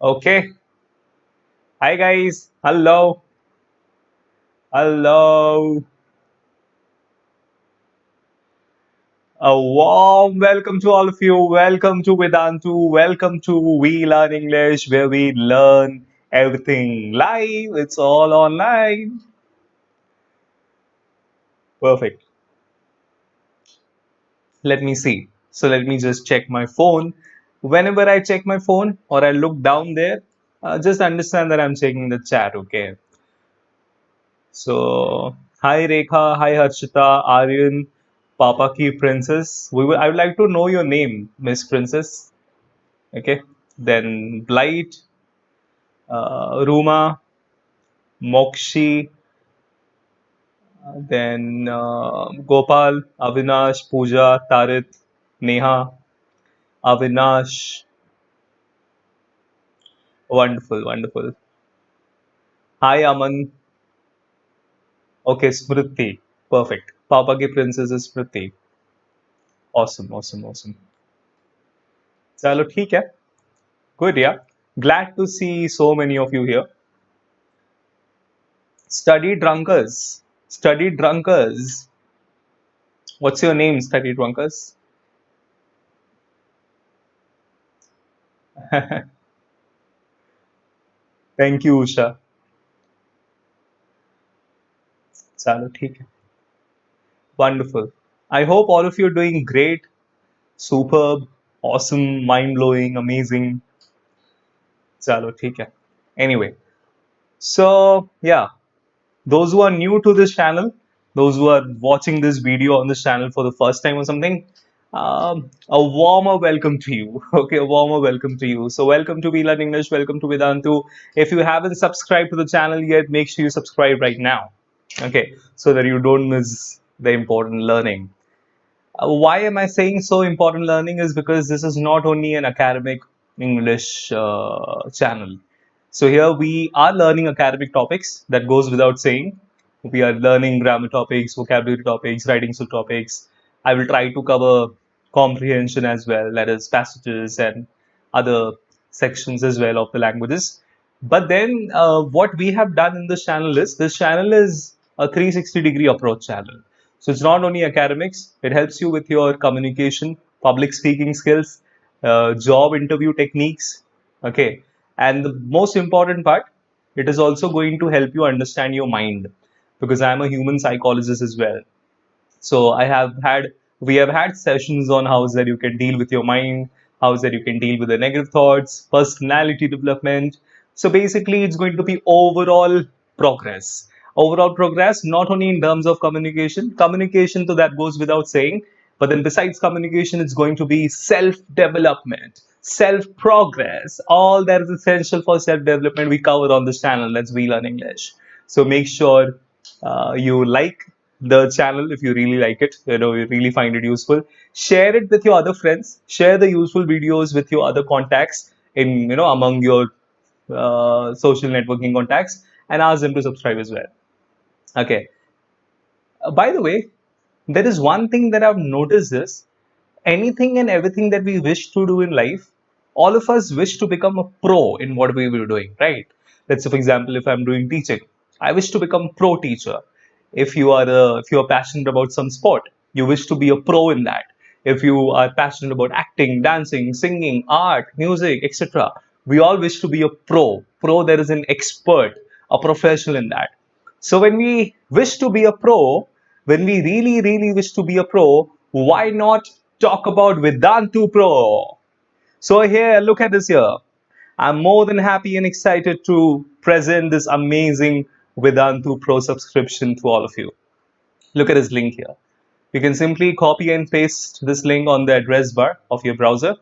Okay. Hi guys. Hello. Hello. A warm welcome to all of you. Welcome to Vedantu. Welcome to We Learn English, where we learn everything live. It's all online. Perfect. Let me see. So let me just check my phone. Whenever I check my phone or I look down there, just understand that I'm checking the chat. Okay. So, hi Rekha, hi Harshita, Aryan, Papa Ki Princess. I would like to know your name, Miss Princess. Okay. Then Blight, Ruma, Mokshi, then Gopal, Avinash, Pooja, Tarit, Neha, Avinash. Wonderful, wonderful. Hi Aman. Okay, Smriti. Perfect. Papa Ki Princess is Smriti. Awesome, awesome, awesome. चलो ठीक है. Good, yeah. Glad to see so many of you here. Study drunkers. Study drunkers. What's your name, study drunkers? Thank you, Usha. चलो ठीक है. Wonderful. I hope all of you are doing great, superb, awesome, mind blowing, amazing. चलो ठीक है. Anyway, so yeah, those who are new to this channel, those who are watching this video on this channel for the first time or something, a warmer welcome to you. Okay, a warmer welcome to you. So, welcome to We Learn English, welcome to Vedantu. If you haven't subscribed to the channel yet, make sure you subscribe right now. Okay, so that you don't miss the important learning. Why am I saying so important learning is because this is not only an academic English channel. So here we are learning academic topics, that goes without saying. We are learning grammar topics, vocabulary topics, writing skill topics. I will try to cover comprehension as well, that is passages and other sections as well of the languages. But then what we have done in this channel is a 360-degree approach channel. So it's not only academics, it helps you with your communication, public speaking skills, job interview techniques. Okay. And the most important part, it is also going to help you understand your mind, because I'm a human psychologist as well. So we have had sessions on how is that you can deal with your mind, how is that you can deal with the negative thoughts, personality development. So basically, it's going to be overall progress. Overall progress, not only in terms of communication, so that goes without saying, but then besides communication, it's going to be self development, self progress, all that is essential for self development we cover on this channel. Let's We Learn English. So make sure you like the channel if you really like it, you really find it useful. Share it with your other friends, share the useful videos with your other contacts in among your social networking contacts, and ask them to subscribe as well. Okay. By the way, there is one thing that I've noticed: is anything and everything that we wish to do in life, all of us wish to become a pro in what we were doing, right? Let's say, for example, if I'm doing teaching, I wish to become pro teacher. If you are passionate about some sport, you wish to be a pro in that. If you are passionate about acting, dancing, singing, art, music, etc., we all wish to be a pro. There is an expert, a professional in that. So when we wish to be a pro, when we really, really wish to be a pro, why not talk about Vedantu Pro? So here, look at this here. I'm more than happy and excited to present this amazing Vedantu Pro subscription to all of you. Look at this link here. You can simply copy and paste this link on the address bar of your browser.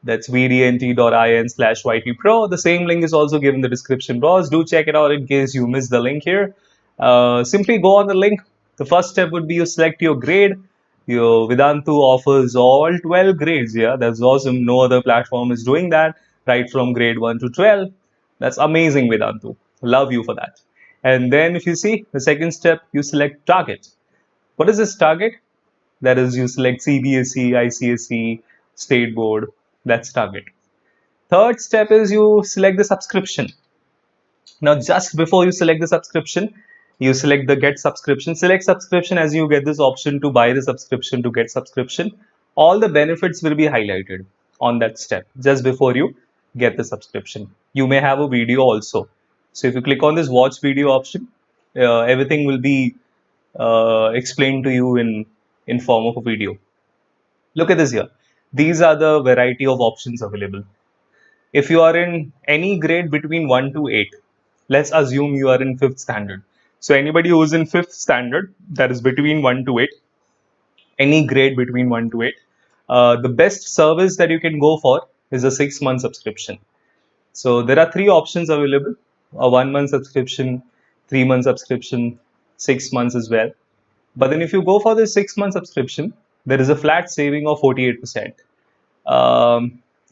That's vdnt.in/ytpro. The same link is also given in the description box. Do check it out in case you missed the link here. Simply go on the link. The first step would be you select your grade. Your Vedantu offers all 12 grades. Yeah, that's awesome. No other platform is doing that, right from grade 1 to 12. That's amazing, Vedantu. Love you for that. And then if you see the second step, you select target. What is this target? That is, you select CBSE, ICSE, state board. That's target. Third step is you select the subscription. Now, just before you select the subscription, you select the get subscription. Select subscription as you get this option to buy the subscription, to get subscription. All the benefits will be highlighted on that step just before you get the subscription. You may have a video also. So if you click on this watch video option, everything will be explained to you in form of a video. Look at this here. These are the variety of options available. If you are in any grade between 1 to 8, let's assume you are in 5th standard. So anybody who is in 5th standard, that is between 1 to 8, any grade between 1 to 8, the best service that you can go for is a 6-month subscription. So there are 3 options available: a 1-month subscription, 3-month subscription, 6 months as well. But then if you go for the 6-month subscription, there is a flat saving of 48%.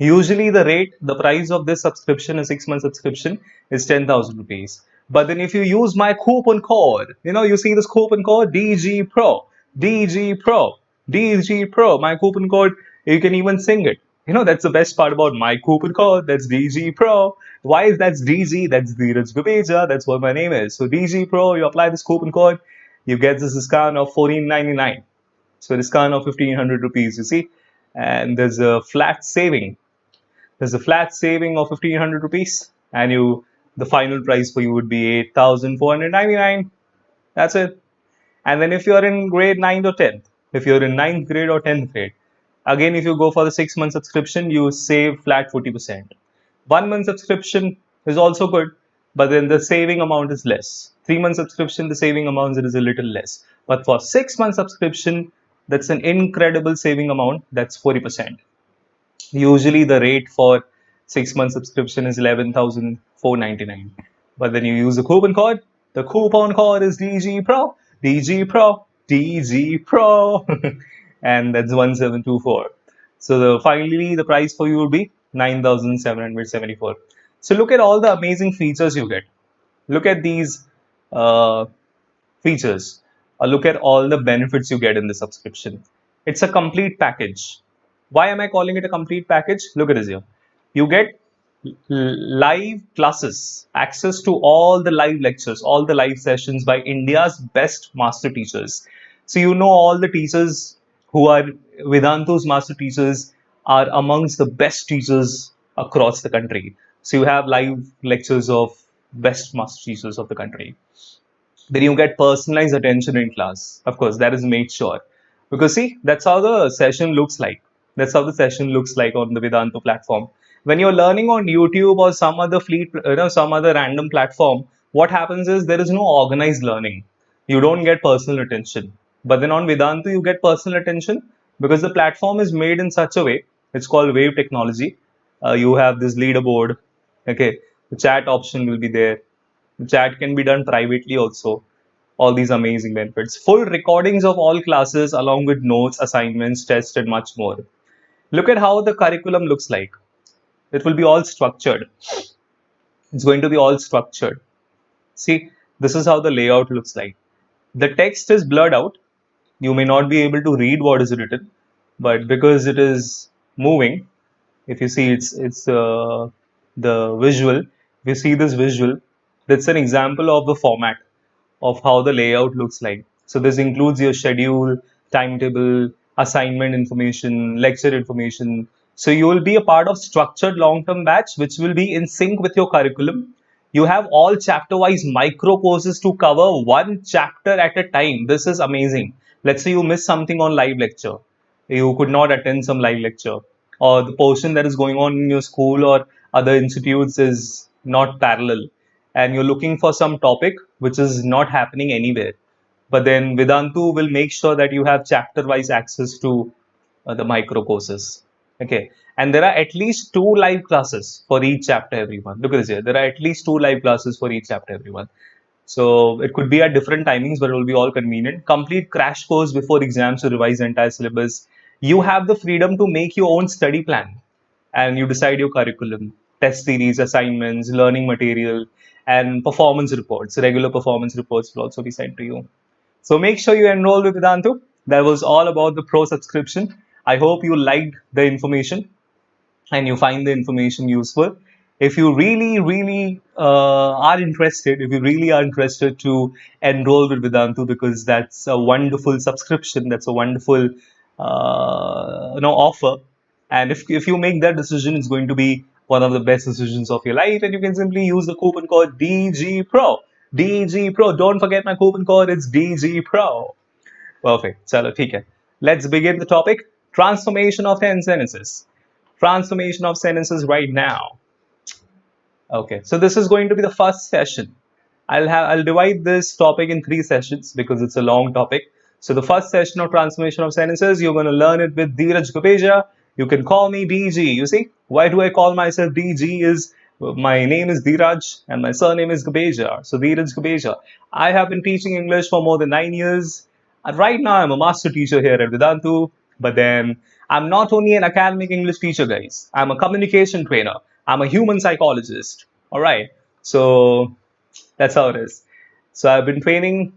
Usually the price of this subscription, a 6-month subscription, is 10,000 rupees. But then if you use my coupon code, you see this coupon code DG Pro, DG Pro, DG Pro, my coupon code, you can even sing it. That's the best part about my coupon code. That's DG Pro. Why is that DG? That's Dheeraj Babeja. That's what my name is. So DG Pro, you apply this coupon code, you get this discount of 14.99. So discount of 1,500 rupees, you see. And there's a flat saving. There's a flat saving of 1,500 rupees. And the final price for you would be 8,499. That's it. And then if you're in grade 9 or 10th, if you're in 9th grade or 10th grade, again, if you go for the 6-month subscription, you save flat 40%. 1-month subscription is also good, but then the saving amount is less. 3-month subscription, the saving amount is a little less. But for 6-month subscription, that's an incredible saving amount. That's 40%. Usually the rate for 6-month subscription is 11,499. But then you use the coupon code. The coupon code is DG Pro, DG Pro, DG Pro. And that's 1724. So finally the price for you would be 9,774. So look at all the amazing features you get. Look at these features. Look at all the benefits you get in the subscription. It's a complete package. Why am I calling it a complete package? Look at this here. You get live classes, access to all the live lectures, all the live sessions by India's best master teachers. So all the teachers who are Vedantu's master teachers are amongst the best teachers across the country. So you have live lectures of best master teachers of the country. Then you get personalized attention in class. Of course, that is made sure. Because see, that's how the session looks like. That's how the session looks like on the Vedantu platform. When you're learning on YouTube or some other random platform, what happens is there is no organized learning. You don't get personal attention. But then on Vedantu, you get personal attention because the platform is made in such a way. It's called wave technology. You have this leaderboard. Okay, the chat option will be there. The chat can be done privately also. All these amazing benefits. Full recordings of all classes along with notes, assignments, tests, and much more. Look at how the curriculum looks like. It will be all structured. It's going to be all structured. See, this is how the layout looks like. The text is blurred out. You may not be able to read what is written, but because it is moving, if you see it's the visual, if you see this visual, that's an example of the format of how the layout looks like. So this includes your schedule, timetable, assignment information, lecture information. So you will be a part of structured long-term batch, which will be in sync with your curriculum. You have all chapter-wise micro courses to cover one chapter at a time. This is amazing. Let's say you miss something on live lecture. You could not attend some live lecture, or the portion that is going on in your school or other institutes is not parallel, and you're looking for some topic which is not happening anywhere. But then Vedantu will make sure that you have chapter-wise access to the micro courses. Okay, and there are at least 2 live classes for each chapter, everyone. Look at this here. There are at least 2 live classes for each chapter, everyone. So it could be at different timings, but it will be all convenient. Complete crash course before exams to revise the entire syllabus. You have the freedom to make your own study plan, and you decide your curriculum, test series, assignments, learning material, and performance reports. Regular performance reports will also be sent to you. So make sure you enroll with Vedantu. That was all about the Pro subscription. I hope you liked the information. and you find the information useful. If you really are interested, if you really are interested to enroll with Vedantu, because that's a wonderful subscription, that's a wonderful offer, and if you make that decision, it's going to be one of the best decisions of your life, and you can simply use the coupon code DG Pro. DG Pro. Don't forget my coupon code. It's DG Pro. Perfect. Chalo, theek hai. Let's begin the topic. Transformation of sentences. Transformation of sentences right now. Okay, so this is going to be the first session. I'll divide this topic in 3 sessions because it's a long topic. So the first session of transformation of sentences, you're going to learn it with Dheeraj Gubeja. You can call me DG. You see, why do I call myself DG? Is my name is Dheeraj and my surname is Gubeja. So Dheeraj Gubeja. I have been teaching English for more than 9 years. And right now, I'm a master teacher here at Vedantu. But then, I'm not only an academic English teacher, guys. I'm a communication trainer. I'm a human psychologist. All right. So that's how it is. So I've been training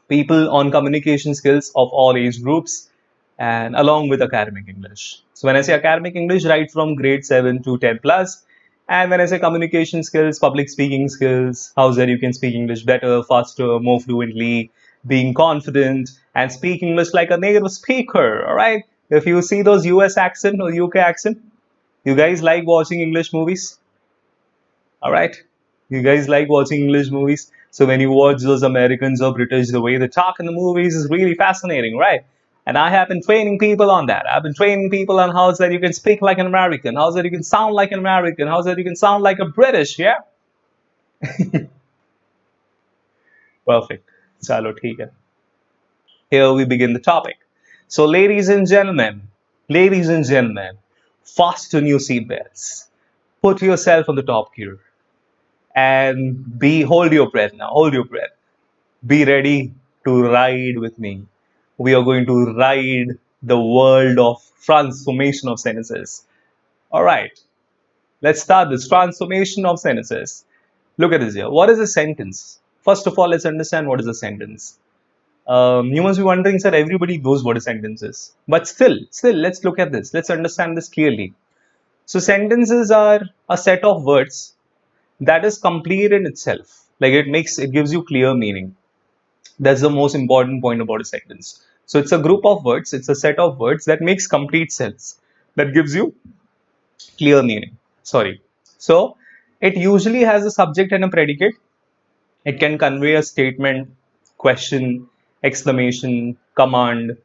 people on communication skills of all age groups and along with academic English. So when I say academic English, right from grade 7 to 10 plus. And when I say communication skills, public speaking skills, how that you can speak English better, faster, more fluently, being confident, and speak English like a native speaker. All right. If you see those US accent or UK accent, you guys like watching English movies? All right. You guys like watching English movies? So when you watch those Americans or British, the way they talk in the movies is really fascinating, right? And I have been training people on that. I've been training people on how that you can speak like an American, how that you can sound like an American, how that you can sound like a British, yeah? Perfect. Chalo, theek hai. Here we begin the topic. So ladies and gentlemen, fasten your seatbelts. Put yourself on the top gear and hold your breath now. Hold your breath. Be ready to ride with me. We are going to ride the world of transformation of sentences. All right, let's start this transformation of sentences. Look at this here. What is a sentence? First of all, let's understand what is a sentence. You must be wondering, sir, everybody knows what a sentence is. But still, let's look at this. Let's understand this clearly. So sentences are a set of words that is complete in itself. Like it gives you clear meaning. That's the most important point about a sentence. So it's a group of words, it's a set of words that makes complete sense, that gives you clear meaning. Sorry. So it usually has a subject and a predicate. It can convey a statement, question, exclamation, command.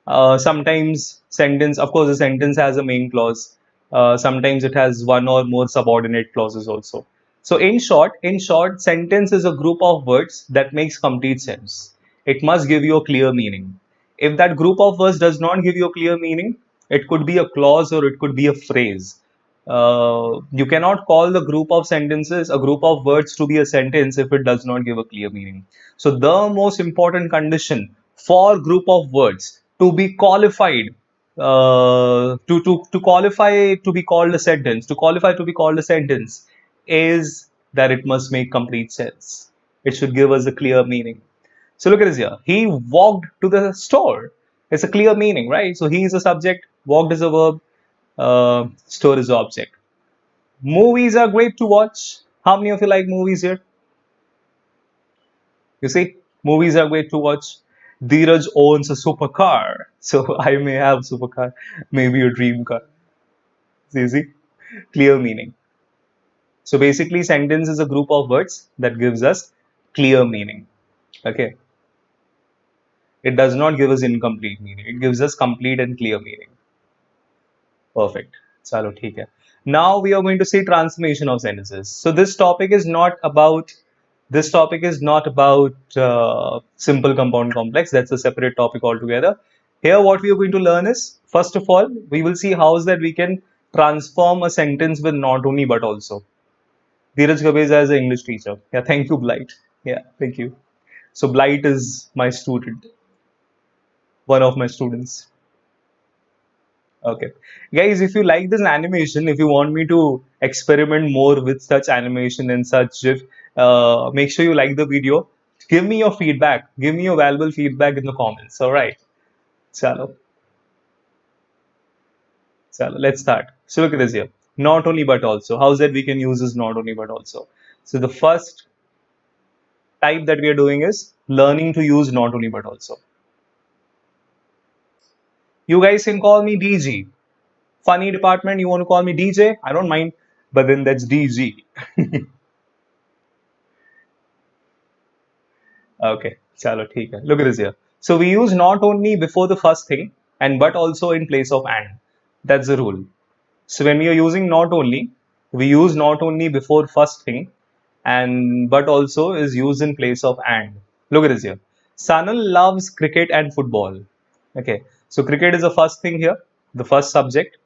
Sometimes sentence, of course, a sentence has a main clause. Sometimes it has one or more subordinate clauses also. So in short, sentence is a group of words that makes complete sense. It must give you a clear meaning. If that group of words does not give you a clear meaning, it could be a clause or it could be a phrase. You cannot call the group of sentences, a group of words, to be a sentence if it does not give a clear meaning. So the most important condition for group of words to be qualified, to qualify to be called a sentence, is that it must make complete sense. It should give us a clear meaning. So look at this here. He walked to the store. It's a clear meaning, right? So he is a subject, walked is a verb, store is the object. Movies are great to watch. How many of you like movies here? You see, movies are great to watch. Dheeraj owns a supercar. So I may have a supercar, maybe a dream car. See? Clear meaning. So basically, sentence is a group of words that gives us clear meaning. Okay. It does not give us incomplete meaning. It gives us complete and clear meaning. Perfect. Chalo, theek hai. Now we are going to see transformation of sentences. So this topic is not about simple compound complex. That's a separate topic altogether. Here what we are going to learn is, first of all, we will see how is that we can transform a sentence with not only but also. Dheeraj Gabeza is an English teacher. Yeah, thank you, Blight. Yeah, thank you. So Blight is my student, one of my students. Okay, guys, if you like this animation, if you want me to experiment more with such animation and such GIF, make sure you like the video. Give me your feedback. Give me your valuable feedback in the comments. All right. Chalo. So let's start. So look at this here. Not only but also. How's that we can use this not only but also? So the first type that we are doing is learning to use not only but also. You guys can call me DG. Funny department, you want to call me DJ? I don't mind, but then that's DG. Okay, chalo, theek hai. Look at this here. So we use not only before the first thing and but also in place of and. That's the rule. So when we are using not only, we use not only before first thing and but also is used in place of and. Look at this here. Sanal loves cricket and football. Okay, so cricket is the first thing here, the first subject,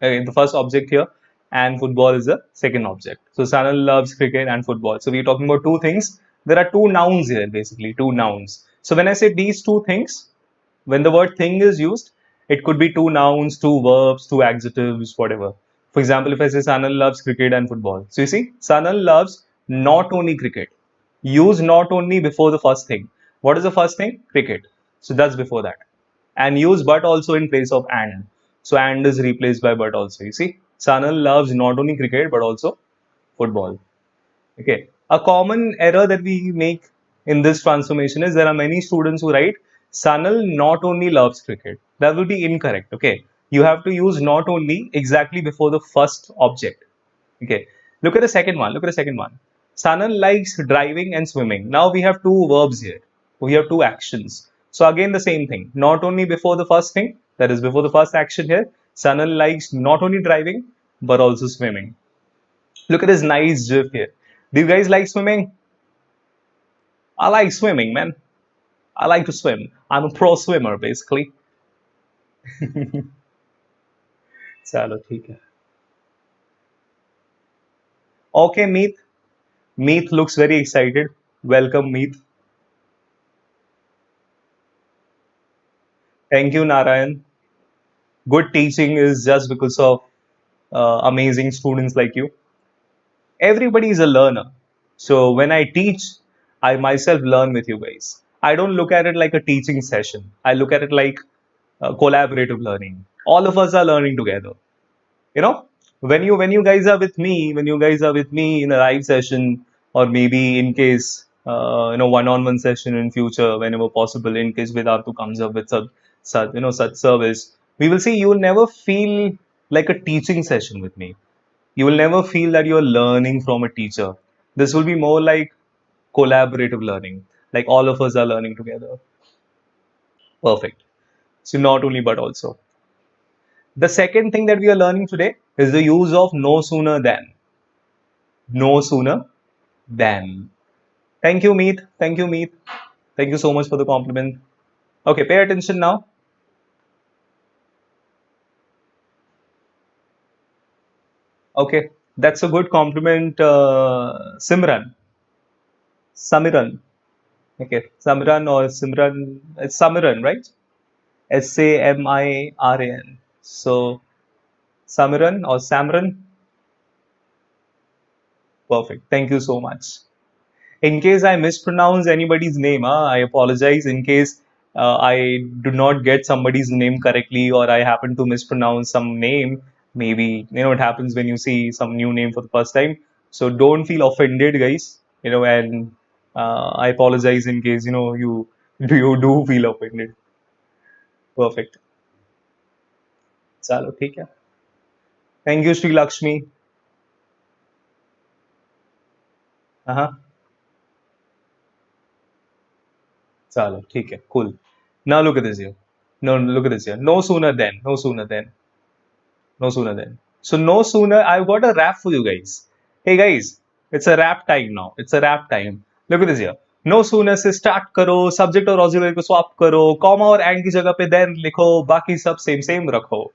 the first object here, and football is the second object. So Sanal loves cricket and football. So we're talking about two things. There are two nouns here, basically two nouns. So when I say these two things, when the word thing is used, it could be two nouns, two verbs, two adjectives, whatever. For example, if I say Sanal loves cricket and football. So you see, Sanal loves not only cricket. Use not only before the first thing. What is the first thing? Cricket. So that's before that. And use but also in place of and. So and is replaced by but also. You see, Sanal loves not only cricket but also football. Okay. A common error that we make in this transformation is there are many students who write Sanal not only loves cricket. That will be incorrect. Okay. You have to use not only exactly before the first object. Okay. Look at the second one. Look at the second one. Sanal likes driving and swimming. Now we have two verbs here. We have two actions. So again the same thing. Not only before the first thing, that is before the first action here. Sanal likes not only driving but also swimming. Look at this nice gif here. Do you guys like swimming? I like swimming, man. I like to swim. I'm a pro swimmer, basically. Chalo, theek hai. Okay, Meet. Meet looks very excited. Welcome, Meet. Thank you, Narayan. Good teaching is just because of amazing students like you. Everybody is a learner. So when I teach, I myself learn with you guys. I don't look at it like a teaching session. I look at it like collaborative learning. All of us are learning together. You know, when you guys are with me, when you guys are with me in a live session, or maybe in case one-on-one session in future, whenever possible, in case Vedantu comes up with such service, we will see you will never feel like a teaching session with me. You will never feel that you're learning from a teacher. This will be more like collaborative learning, like all of us are learning together. Perfect. So not only but also. The second thing that we are learning today is the use of no sooner than. No sooner than. Thank you, Meet. Thank you, Meet. Thank you so much for the compliment. Okay, pay attention now. Okay, that's a good compliment, Simran. Samiran. Okay, Samiran or Simran. It's Samiran, right? Samiran. So, Samiran or Samran. Perfect. Thank you so much. In case I mispronounce anybody's name, I apologize. In case I do not get somebody's name correctly or I happen to mispronounce some name, maybe it happens when you see some new name for the first time. So don't feel offended, guys. And I apologize in case you do feel offended. Perfect. Chalo, ठीक है. Thank you, Sri Lakshmi. Uh-huh. Chalo, ठीक है. Cool. Now look at this here. No, look at this here. No sooner than. No sooner than. No sooner than. So no sooner. I've got a rap for you guys. Hey guys, it's a rap time now. It's a rap time. Look at this here. No sooner से start करो, subject और auxiliary को swap करो, comma और and की जगह पे then लिखो, बाकी सब same same रखो.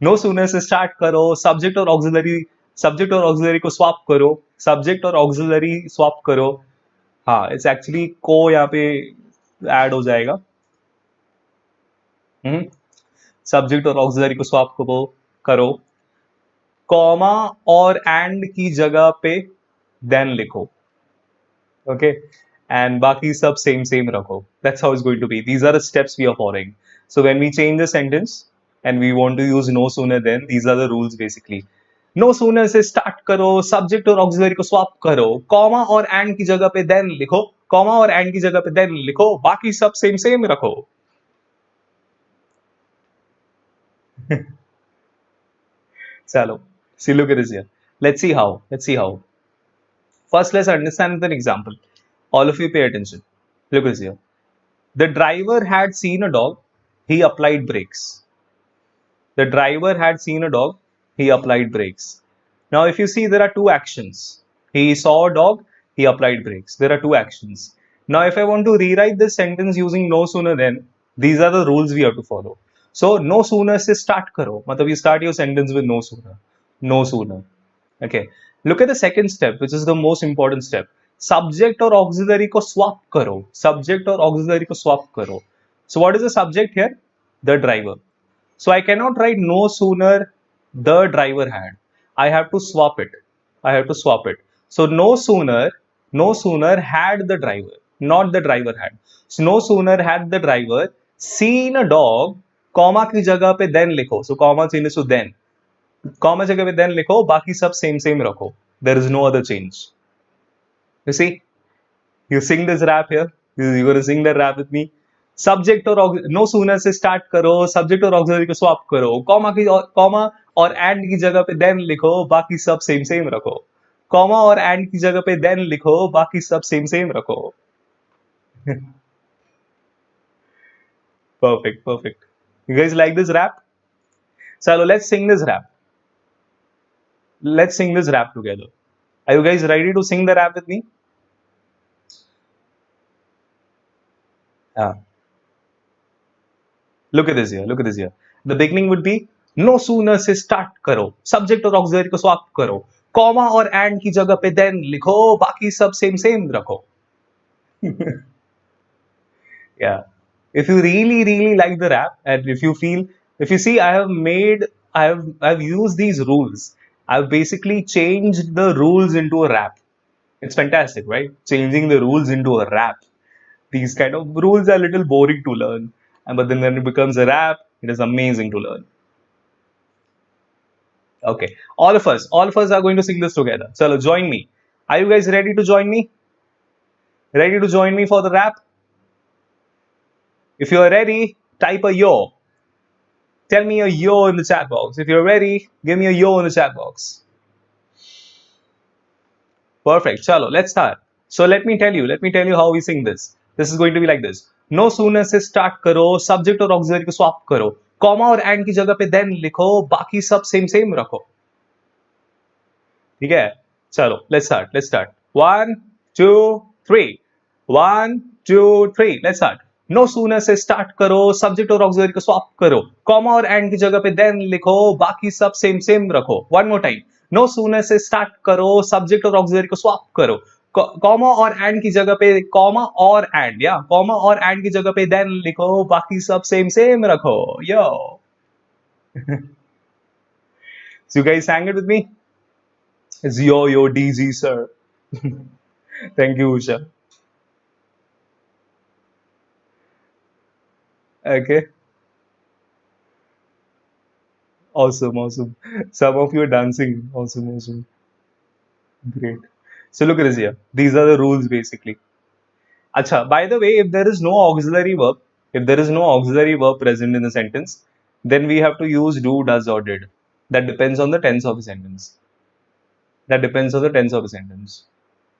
No sooner से start करो, subject और auxiliary को swap करो, subject और auxiliary swap करो. हाँ, it's actually को यहाँ पे add हो जाएगा. सब्जेक्ट और ऑक्सिलरी को स्वैप करो, कॉमा और एंड की जगह पे देन लिखो. ओके, एंड बाकी सब सेम सेम रखो. That's how it's going to be. These are the steps we are following. So when we change the sentence and we want to use no sooner than. These are the rules basically. No sooner से start करो, subject और auxiliary को swap करो, comma और and की जगह पे then लिखो, comma और and की जगह पे then लिखो, बाकी सब same रखो. चलो, see, look at this here. Let's see how. First, let's understand with an example. All of you pay attention. Look at this here. The driver had seen a dog. He applied brakes. The driver had seen a dog. He applied brakes. Now, if you see, there are two actions. He saw a dog. He applied brakes. There are two actions. Now, if I want to rewrite this sentence using no sooner than, these are the rules we have to follow. So, no sooner se start karo. Matlab you start your sentence with no sooner. No sooner. Okay. Look at the second step, which is the most important step. Subject or auxiliary ko swap karo. Subject or auxiliary ko swap karo. So, what is the subject here? The driver. So, I cannot write no sooner the driver had. I have to swap it. So, no sooner had the driver, not the driver had. So, no sooner had the driver seen a dog, comma की जगह पे then लिखो. So, comma changes to then. Comma जगह पे then लिखो, बाकी सब same रखो. There is no other change. You see? You sing this rap here. You're going to sing that rap with me. Subject और no sooner से start करो, subject और auxiliary को swap करो, comma और and की जगह पे then लिखो, बाकी सब same रखो. Comma और and की जगह पे then लिखो, बाकी सब same रखो. Perfect. You guys like this rap? So let's sing this rap. Let's sing this rap together. Are you guys ready to sing the rap with me? Yeah. Look at this here. The beginning would be no sooner से start करो, subject और auxiliary को swap करो, comma और and की जगह पे then लिखो, बाकी सब same रखो. Yeah. If you really like the rap, and if you see, I've used these rules. I've basically changed the rules into a rap. It's fantastic, right? Changing the rules into a rap. These kind of rules are a little boring to learn, but then when it becomes a rap, it is amazing to learn. Okay, all of us are going to sing this together. So join me. Are you guys ready to join me? Ready to join me for the rap? If you are ready, type a yo. Tell me a yo in the chat box. If you're ready, give me a yo in the chat box. Perfect. Chalo, let's start. So let me tell you how we sing this. This is going to be like this. No sooner से start करो, subject और auxiliary को swap करो, comma और and की जगह पे then लिखो, बाकी सब same रखो. ठीक है? चलो, let's start. 1, 2, 3. 1, 2, 3. Let's start. No sooner से start करो, subject और auxiliary को swap करो, comma और and की जगह पे then लिखो, बाकी सब same रखो. One more time. No sooner से start करो, subject और auxiliary को swap करो, comma और and की जगह पे comma और and की जगह पे then लिखो, बाकी सब same रखो. Yo. So you guys sang it with me? It's yo DZ sir. Thank you, Usha. Okay. Awesome. Some of you are dancing. Awesome. Great. So look at this here. These are the rules basically. Acha, by the way, if there is no auxiliary verb present in the sentence, then we have to use do, does, or did. That depends on the tense of the sentence.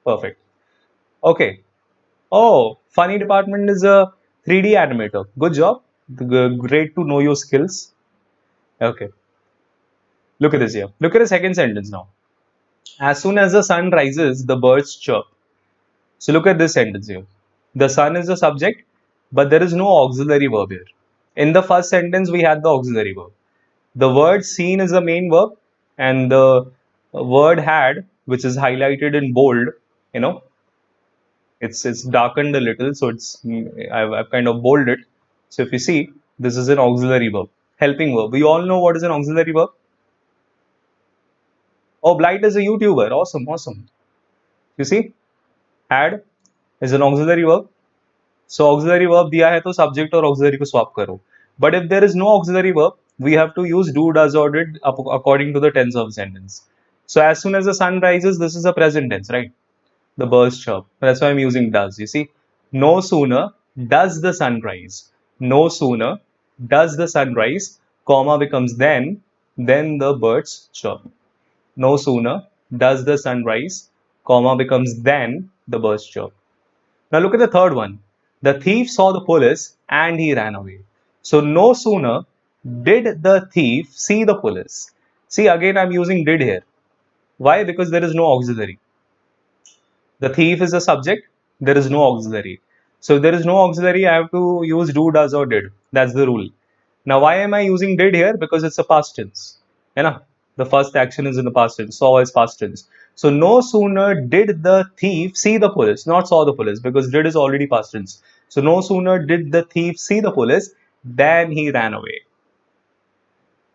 Perfect. Okay. Oh, funny department is a 3D animator. Good job. Great to know your skills. Okay. Look at this here. Look at the second sentence now. As soon as the sun rises, the birds chirp. So look at this sentence here. The sun is the subject, but there is no auxiliary verb here. In the first sentence, we had the auxiliary verb. The word seen is the main verb, and the word had, which is highlighted in bold, it's darkened a little, so I've kind of bolded it. So if you see, this is an auxiliary verb, helping verb. We all know what is an auxiliary verb. Oh, Blight is a YouTuber. Awesome. You see, had is an auxiliary verb. So auxiliary verb दिया है तो subject और auxiliary को swap करो. But if there is no auxiliary verb, we have to use do, does, or did according to the tense of the sentence. So as soon as the sun rises, this is a present tense, right? The birds chirp. That's why I'm using does. You see, no sooner does the sun rise. No sooner does the sun rise, comma becomes then the birds chirp. No sooner does the sun rise, comma becomes then the birds chirp. Now look at the third one. The thief saw the police and he ran away. So no sooner did the thief see the police. See, again I'm using did here. Why? Because there is no auxiliary. The thief is a subject, there is no auxiliary. So if there is no auxiliary, I have to use do, does, or did. That's the rule. Now why am I using did here? Because it's a past tense. You know, the first action is in the past tense. Saw is past tense. So no sooner did the thief see the police, not saw the police, because did is already past tense. So no sooner did the thief see the police than he ran away.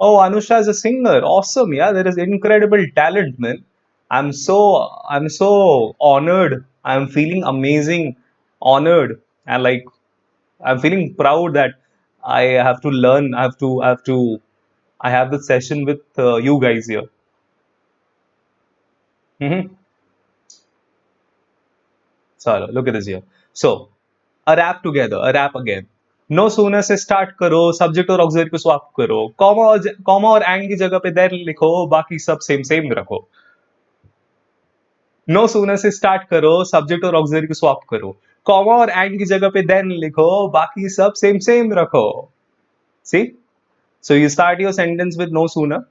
Oh, Anusha is a singer. Awesome. Yeah, there is incredible talent, man. I'm so honored. I'm feeling amazing, honored, and like I'm feeling proud that I have to learn. I have this session with you guys here. Mm-hmm. So look at this here. So a rap together, a rap again. No sooner से start करो, subject और auxiliary को swap करो, comma और and की जगह पे then लिखो, बाकी सब same रखो. नो सूनर से स्टार्ट करो, सब्जेक्ट और ऑक्सिलरी को स्वैप करो, कॉमा और एंड की जगह पे देन लिखो, बाकी सब सेम रखो. See, so you start your sentence with no sooner,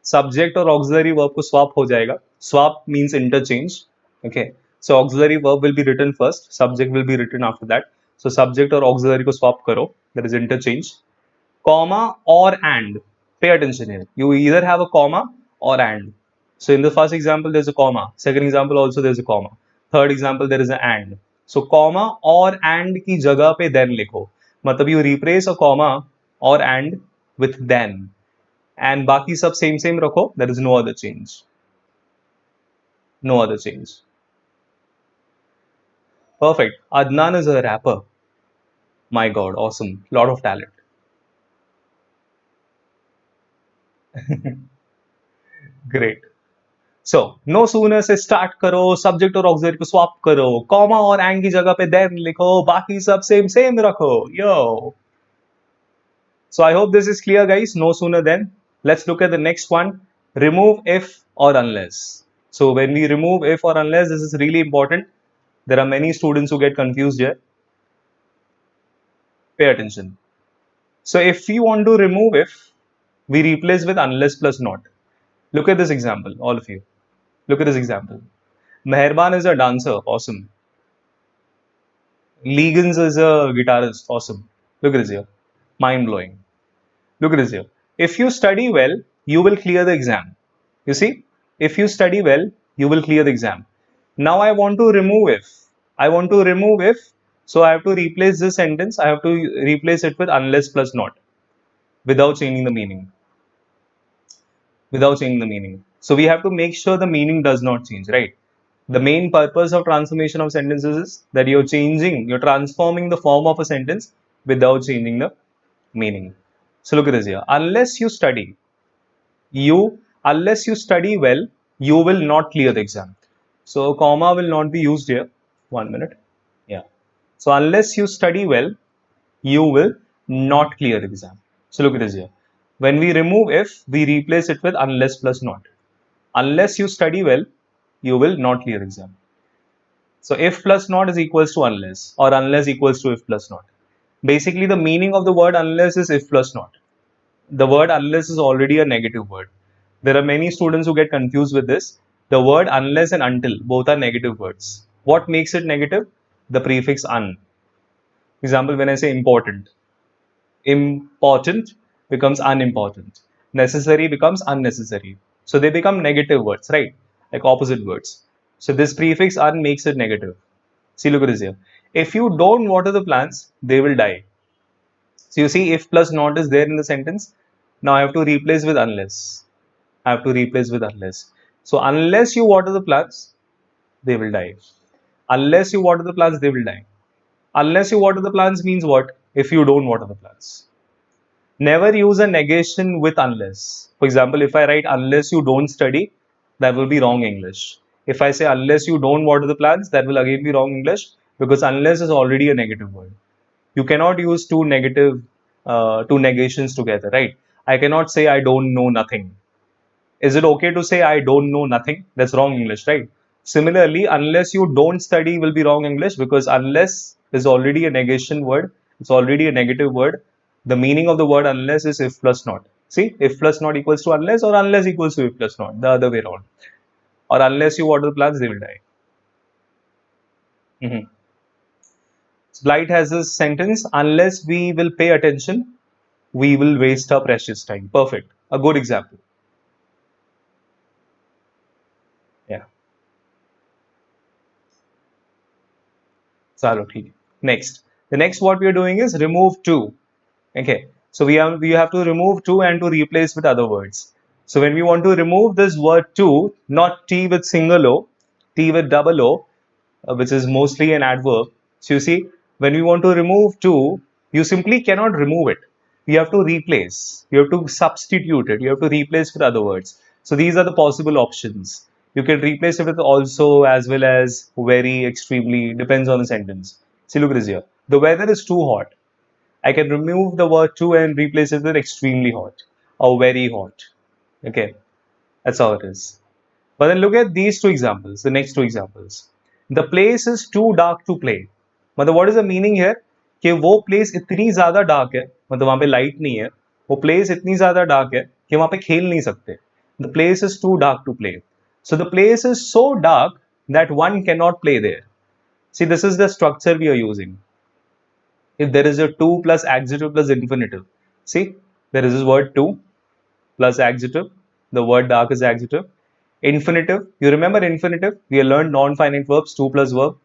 subject और ऑक्सिलरी वर्ब को स्वैप हो जाएगा. Swap means interchange. Okay, so auxiliary verb will be written first, subject will be written after that. So subject और auxiliary को swap करो, that is interchange. Comma or and. Pay attention here. You either have a comma or and. So in the first example, there's a comma. Second example also there's a comma. Third example there is an and. So comma or and की जगह पे then लिखो. मतलब you replace a comma or and with then. And बाकी सब same रखो. There is no other change. No other change. Perfect. Adnan is a rapper. My God, awesome. Lot of talent. Great. So, no sooner से start करो, subject और auxiliary को swap करो, comma और and की जगह पे देन लिखो, बाकी सब सेम रखो. Yo. So I hope this is clear, guys. No sooner then. Let's look at the next one. Remove if or unless. So when we remove if or unless, this is really important. There are many students who get confused here. Pay attention. So if you want to remove if, we replace with unless plus not. Look at this example, all of you. Look at this example. Meherban is a dancer, awesome. Legans is a guitarist, awesome. Look at this here, mind blowing. Look at this here. If you study well, you will clear the exam. You see, if you study well, you will clear the exam. Now I want to remove if. So I have to replace this sentence. I have to replace it with unless plus not, without changing the meaning. So we have to make sure the meaning does not change, right? The main purpose of transformation of sentences is that you're transforming the form of a sentence without changing the meaning. So look at this here. Unless you study well, you will not clear the exam. So comma will not be used here. 1 minute. Yeah. So unless you study well, you will not clear the exam. So look at this here. When we remove if, we replace it with unless plus not. Unless you study well, you will not clear the exam. So if plus not is equals to unless, or unless equals to if plus not. Basically, the meaning of the word unless is if plus not. The word unless is already a negative word. There are many students who get confused with this. The word unless and until, both are negative words. What makes it negative? The prefix un. Example, when I say important becomes unimportant. Necessary becomes unnecessary. So they become negative words, right? Like opposite words. So this prefix un makes it negative. See, look at this here. If you don't water the plants, they will die. So you see, if plus not is there in the sentence. Now I have to replace with unless. So unless you water the plants, they will die. Unless you water the plants, they will die. Unless you water the plants means what? If you don't water the plants. Never use a negation with unless. For example, if I write unless you don't study, that will be wrong English. If I say unless you don't water the plants, that will again be wrong English, because unless is already a negative word. You cannot use two negations together, right? I cannot say I don't know nothing. Is it okay to say I don't know nothing? That's wrong English, right? Similarly, unless you don't study will be wrong English, because unless is already a negation word. It's already a negative word. The meaning of the word unless is if plus not. See, if plus not equals to unless, or unless equals to if plus not. The other way around. Or unless you water the plants, they will die. Mhm. Blight has this sentence: unless we will pay attention, we will waste our precious time. Perfect. A good example. Yeah. Chalo, theek hai. Next. The next what we are doing is remove to. Okay. So we have to remove to and to replace with other words. So when we want to remove this word to, not T with single O, T with double O, which is mostly an adverb. So you see, when we want to remove to, you simply cannot remove it. You have to replace. You have to substitute it. You have to replace with other words. So these are the possible options. You can replace it with also, as well as, very, extremely, depends on the sentence. See, look at this here. The weather is too hot. I can remove the word too and replace it with extremely hot or very hot. Okay, that's how it is. But then look at these two examples, the next two examples. The place is too dark to play. मतलब what is the meaning here? कि वो place इतनी ज़्यादा dark है, मतलब वहाँ पे light नहीं है, वो place इतनी ज़्यादा dark है कि वहाँ पे खेल नहीं सकते. The place is too dark to play. So the place is so dark that one cannot play there. See, this is the structure we are using. If there is a to plus adjective plus infinitive, see, there is this word to plus adjective. The word dark is adjective. Infinitive, you remember infinitive? We learned non-finite verbs, to plus verb.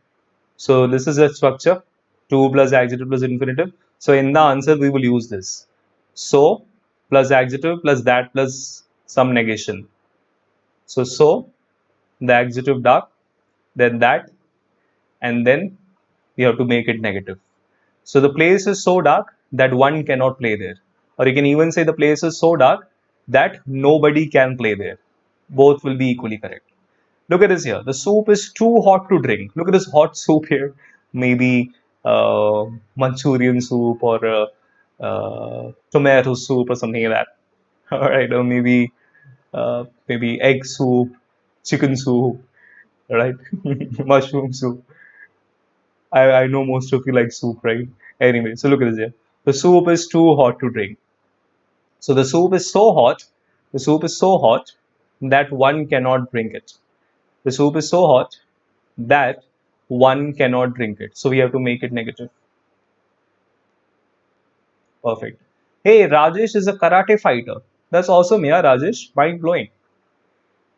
So this is a structure, to plus adjective plus infinitive. So in the answer, we will use this. So plus adjective plus that plus some negation. So the adjective dark, then that, and then you have to make it negative. So the place is so dark that one cannot play there. Or you can even say the place is so dark that nobody can play there. Both will be equally correct. Look at this here. The soup is too hot to drink. Look at this hot soup here. Maybe Manchurian soup or tomato soup or something like that. All right, or maybe egg soup, chicken soup, right? Mushroom soup. I know most of you like soup, right? Anyway, so look at this here. The soup is too hot to drink. So the soup is so hot that one cannot drink it. The soup is so hot that one cannot drink it. So we have to make it negative. Perfect. Hey, Rajesh is a karate fighter. That's awesome, yeah, Rajesh. Mind blowing.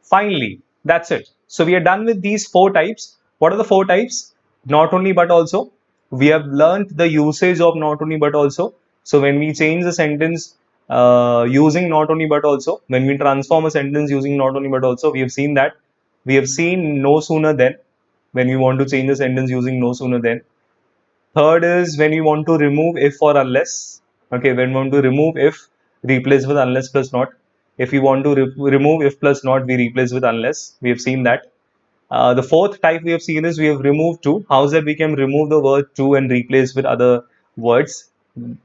Finally, that's it. So we are done with these four types. What are the four types? Not only but also. We have learned the usage of not only but also. So when we change the sentence using not only but also, when we transform a sentence using not only but also, we have seen that. We have seen no sooner than, when we want to change the sentence using no sooner than. Third is when we want to remove if or unless. Okay, when we want to remove if, replace with unless plus not. If we want to remove if plus not, we replace with unless. We have seen that. The fourth type we have seen is we have removed to. How is that we can remove the word to and replace with other words?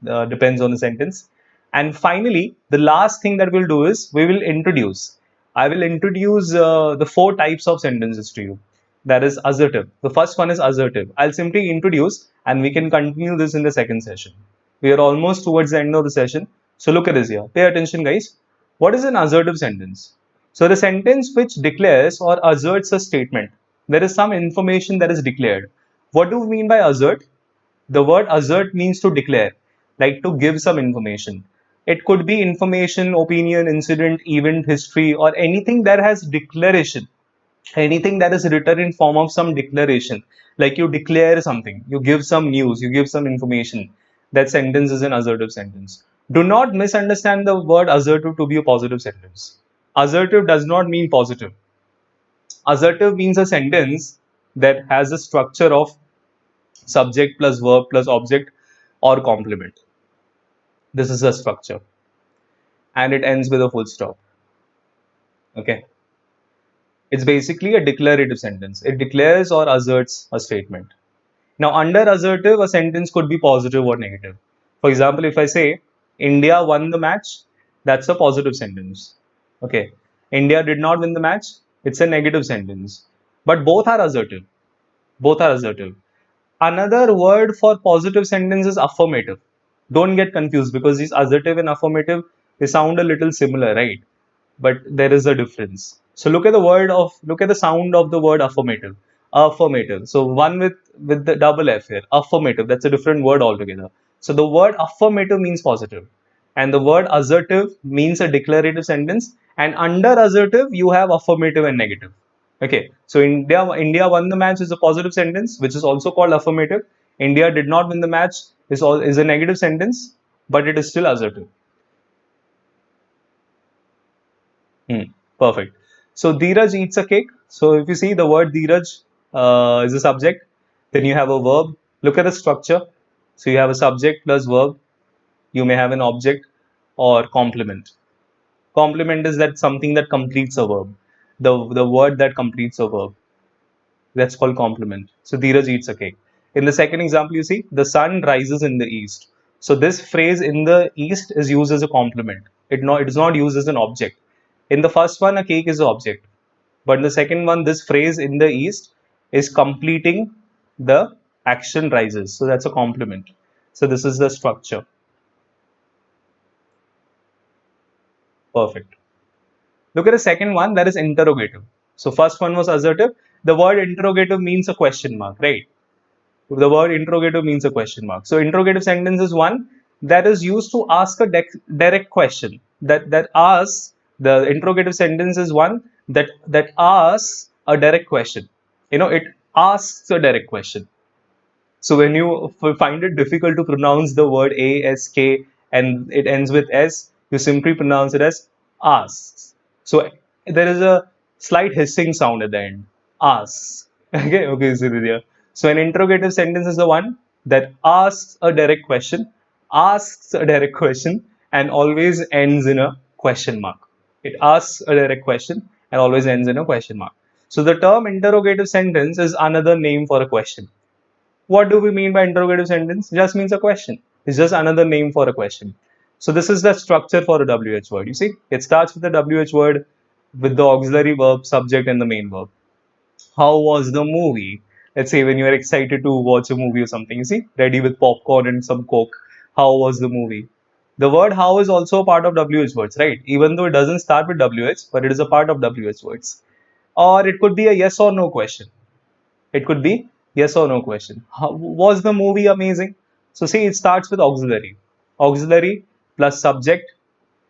Depends on the sentence. And finally, the last thing that we'll do is we will introduce. I will introduce the four types of sentences to you. That is assertive. The first one is assertive. I'll simply introduce and we can continue this in the second session. We are almost towards the end of the session. So look at this here. Pay attention, guys. What is an assertive sentence? So the sentence which declares or asserts a statement. There is some information that is declared. What do we mean by assert? The word assert means to declare, like to give some information. It could be information, opinion, incident, event, history, or anything that has declaration. Anything that is written in form of some declaration. Like you declare something, you give some news, you give some information. That sentence is an assertive sentence. Do not misunderstand the word assertive to be a positive sentence. Assertive does not mean positive. Assertive means a sentence that has a structure of subject plus verb plus object or complement. This is the structure. And it ends with a full stop. Okay. It's basically a declarative sentence. It declares or asserts a statement. Now, under assertive, a sentence could be positive or negative. For example, if I say India won the match, that's a positive sentence. Okay. India did not win the match, it's a negative sentence. But both are assertive. Both are assertive. Another word for positive sentence is affirmative. Don't get confused because these assertive and affirmative, they sound a little similar, right? But there is a difference. So look at the sound of the word affirmative. Affirmative. So one with the double F here. Affirmative. That's a different word altogether. So the word affirmative means positive, and the word assertive means a declarative sentence. And under assertive, you have affirmative and negative. Okay. So India won the match is a positive sentence, which is also called affirmative. India did not win the match is a negative sentence, but it is still assertive. Perfect. So Dheeraj eats a cake. So if you see the word Dheeraj is a subject, then you have a verb. Look at the structure. So you have a subject plus verb. You may have an object or complement. Complement is that something that completes a verb. The word that completes a verb. That's called complement. So Dheeraj eats a cake. In the second example, you see the sun rises in the east. So this phrase in the east is used as a complement. It is not used as an object. In the first one, a cake is an object. But in the second one, this phrase in the east is completing the action rises. So that's a complement. So this is the structure. Perfect. Look at the second one, that is interrogative. So first one was assertive. The word interrogative means a question mark, right? The word interrogative means a question mark. So interrogative sentence is one that is used to ask a direct question. That asks the interrogative sentence is one that asks a direct question. It asks a direct question. So when you find it difficult to pronounce the word ask and it ends with s, you simply pronounce it as asks. So there is a slight hissing sound at the end. Asks. Okay, Surya. So an interrogative sentence is the one that asks a direct question, and always ends in a question mark. It asks a direct question and always ends in a question mark. So the term interrogative sentence is another name for a question. What do we mean by interrogative sentence? It just means a question. It's just another name for a question. So this is the structure for a WH word. You see, it starts with the WH word with the auxiliary verb, subject, and the main verb. How was the movie? Let's say when you are excited to watch a movie or something, you see, ready with popcorn and some coke. How was the movie? The word how is also a part of WH words, right? Even though it doesn't start with WH, but it is a part of WH words. Or it could be a yes or no question. It could be yes or no question. Was the movie amazing? So see, it starts with auxiliary. Auxiliary plus subject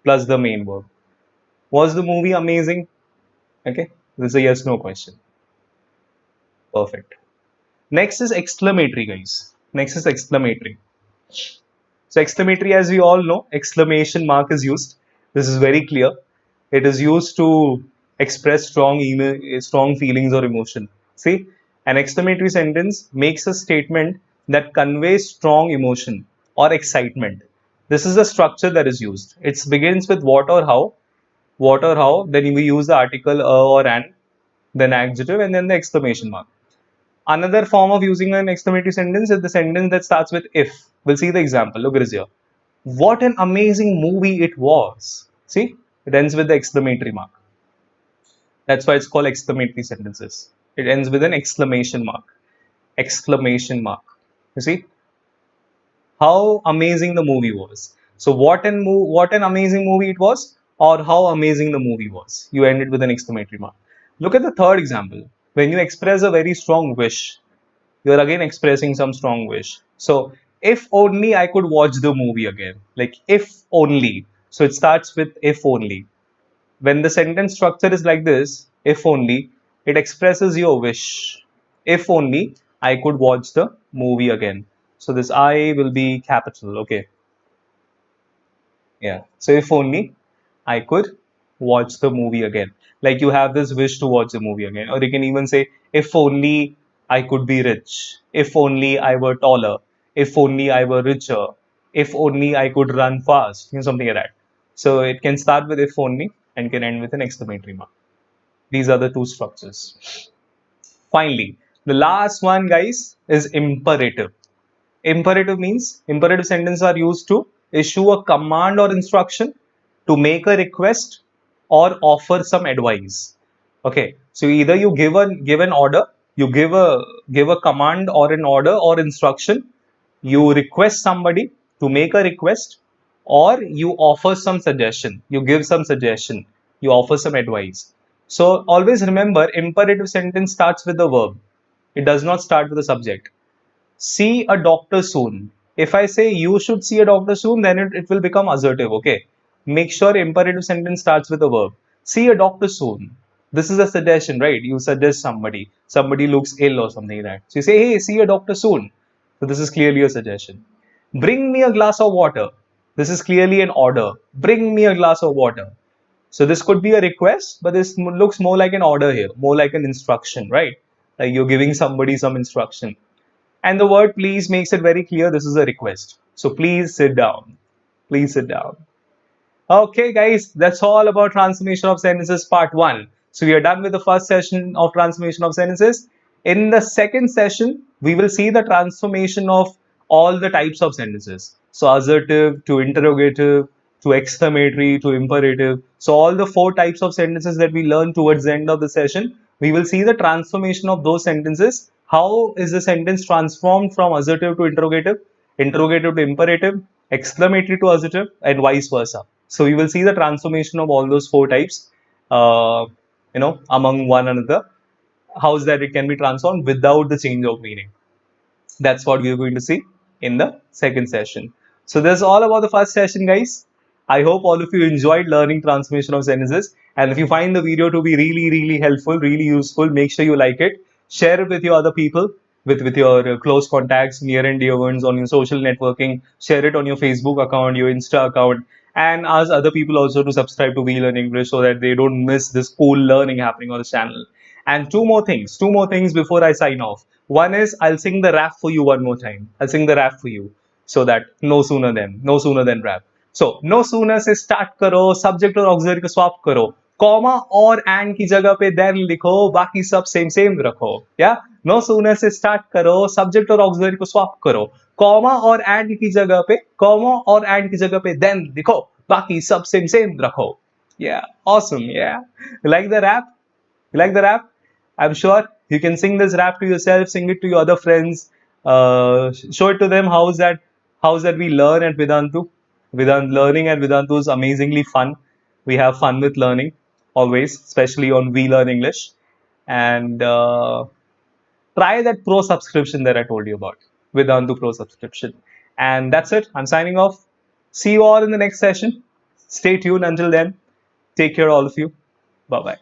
plus the main verb. Was the movie amazing? Okay, this is a yes no question. Perfect. Next is exclamatory, guys. Next is exclamatory. So exclamatory, as we all know, exclamation mark is used. This is very clear. It is used to express strong feelings or emotion. See, an exclamatory sentence makes a statement that conveys strong emotion or excitement. This is the structure that is used. It begins with what or how, then we use the article a or an, then adjective, and then the exclamation mark. Another form of using an exclamatory sentence is the sentence that starts with if. We'll see the example. Look at this here. What an amazing movie it was. See, it ends with the exclamatory mark. That's why it's called exclamatory sentences. It ends with an exclamation mark. Exclamation mark. You see, how amazing the movie was. So what an amazing movie it was, or how amazing the movie was. You end it with an exclamatory mark. Look at the third example. When you express a very strong wish, you're again expressing some strong wish. So if only I could watch the movie again. Like if only. So it starts with if only. When the sentence structure is like this, if only, it expresses your wish. If only I could watch the movie again. So this I will be capital. Okay. Yeah. So if only I could watch the movie again. Like you have this wish to watch the movie again. Or you can even say, if only I could be rich. If only I were taller. If only I were richer. If only I could run fast, something like that. So it can start with if only and can end with an exclamatory mark. These are the two structures. Finally, the last one, guys, is imperative. Imperative means imperative sentences are used to issue a command or instruction, to make a request, or offer some advice. Okay, so either you give an order, you give a command or an order or instruction, you request somebody to make a request, or you offer some suggestion, you give some suggestion, you offer some advice. So always remember, imperative sentence starts with the verb. It does not start with the subject. See a doctor soon. If I say you should see a doctor soon, then it will become assertive. Okay. Make sure imperative sentence starts with a verb. See a doctor soon. This is a suggestion, right? You suggest somebody. Somebody looks ill or something like that. So you say, hey, see a doctor soon. So this is clearly a suggestion. Bring me a glass of water. This is clearly an order. Bring me a glass of water. So this could be a request, but this looks more like an order here, more like an instruction, right? Like you're giving somebody some instruction. And the word please makes it very clear this is a request. So please sit down. Please sit down. Okay, guys, that's all about transformation of sentences part 1. So we are done with the first session of transformation of sentences. In the second session, we will see the transformation of all the types of sentences. So assertive to interrogative to exclamatory to imperative. So all the 4 types of sentences that we learn towards the end of the session, we will see the transformation of those sentences. How is the sentence transformed from assertive to interrogative, interrogative to imperative, exclamatory to assertive, and vice versa. So we will see the transformation of all those 4 types, among one another. How is that it can be transformed without the change of meaning? That's what we are going to see in the second session. So that's all about the first session, guys. I hope all of you enjoyed learning transformation of sentences. And if you find the video to be really, really helpful, really useful, make sure you like it. Share it with your other people, with your close contacts, near and dear ones on your social networking. Share it on your Facebook account, your Insta account, and ask other people also to subscribe to We Learn English so that they don't miss this cool learning happening on the channel. And two more things before I sign off. One is I'll sing the rap for you one more time. I'll sing the rap for you so that no sooner than rap. So no sooner से start करो, subject और auxiliary को swap करो, comma और and की जगह पे then लिखो, बाकी सब same रखो. Yeah, no sooner से start करो, subject और auxiliary को swap करो, comma और and की जगह पे then लिखो, बाकी सब same रखो. Yeah, awesome. Yeah, you like the rap? You like the rap? I'm sure you can sing this rap to yourself, sing it to your other friends, show it to them. How's that we learn at Vedantu? Learning at Vedantu is amazingly fun. We have fun with learning always, especially on We Learn English. And try that Pro subscription that I told you about, Vedantu Pro Subscription. And that's it. I'm signing off. See you all in the next session. Stay tuned until then. Take care, all of you. Bye-bye.